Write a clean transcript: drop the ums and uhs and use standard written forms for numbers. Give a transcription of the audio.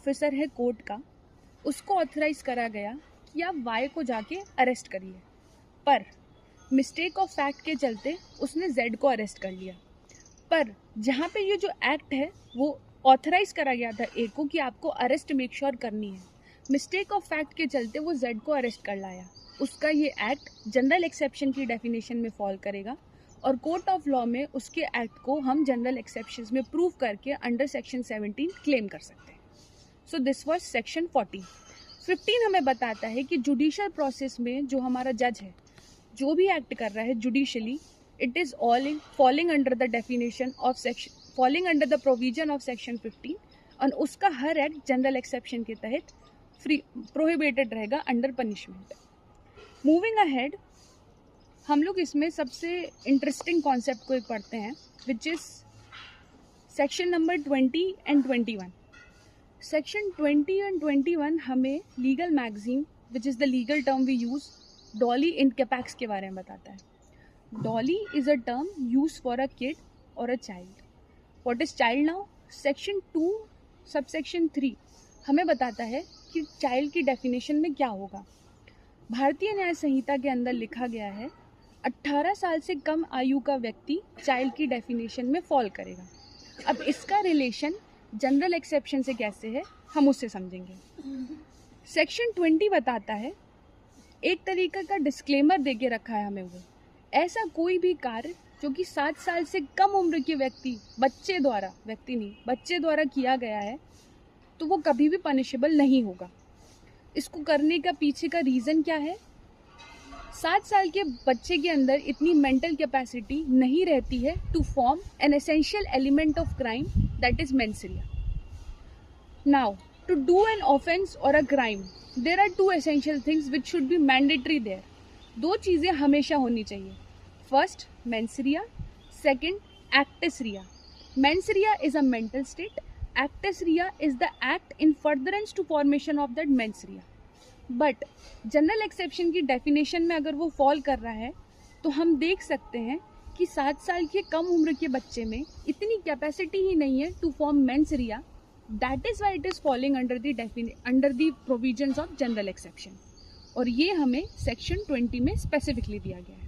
Officer है court का, उसको ऑथराइज करा गया कि आप वाई को जाके अरेस्ट करिए, पर मिस्टेक ऑफ फैक्ट के चलते उसने जेड को अरेस्ट कर लिया। पर जहाँ पे ये जो एक्ट है वो ऑथराइज करा गया था ए को कि आपको अरेस्ट मेक श्योर करनी है, मिस्टेक ऑफ फैक्ट के चलते वो जेड को अरेस्ट कर लाया। उसका ये एक्ट जनरल एक्सेप्शन की डेफिनेशन में फॉल करेगा और कोर्ट ऑफ लॉ में उसके एक्ट को हम जनरल एक्सेप्शंस में प्रूव करके अंडर सेक्शन 17 क्लेम कर सकते हैं। So this was section 14। 15 हमें बताता है कि जुडिशियल प्रोसेस में जो हमारा जज है, जो भी एक्ट कर रहा है judicially, it is all falling under the definition of section, falling under the provision of section 15, और उसका हर एक्ट जनरल एक्सेप्शन के तहत फ्री प्रोहिबिटेड रहेगा अंडर पनिशमेंट। मूविंग अहेड, हम लोग इसमें सबसे इंटरेस्टिंग कॉन्सेप्ट को एक पढ़ते हैं, which is section number 20 and 21। Section 20 and 21 हमें legal maxim, which is the legal term we use, doli incapax के बारे में बताता है। Doli is a term use for a kid और a child. What is child now? Section 2 subsection 3 हमें बताता है कि चाइल्ड की डेफिनेशन में क्या होगा। भारतीय न्याय संहिता के अंदर लिखा गया है 18 साल से कम आयु का व्यक्ति चाइल्ड की डेफिनेशन में फॉल करेगा। अब इसका रिलेशन जनरल एक्सेप्शन से कैसे है, हम उससे समझेंगे। सेक्शन 20 बताता है, एक तरीके का डिस्क्लेमर देके रखा है हमें, वो ऐसा कोई भी कार्य जो कि 7 साल से कम उम्र के बच्चे द्वारा किया गया है, तो वो कभी भी पनिशेबल नहीं होगा। इसको करने का पीछे का रीज़न क्या है? 7 साल के बच्चे के अंदर इतनी मेंटल कैपेसिटी नहीं रहती है to form an essential element of crime, that is mens rea. Now to do an offence और a crime, there are 2 essential things which should be mandatory there. 2 चीज़ें हमेशा होनी चाहिए। First mens rea, second actus reus. Mens rea is a mental state, actus reus is the act in furtherance to formation of that mens rea. But general exception की definition में अगर वो fall कर रहा है तो हम देख सकते हैं कि 7 साल के कम उम्र के बच्चे में इतनी कैपेसिटी ही नहीं है to form mens rea. That is why it is falling under the provisions of general exception, और ये हमें सेक्शन 20 में स्पेसिफिकली दिया गया है।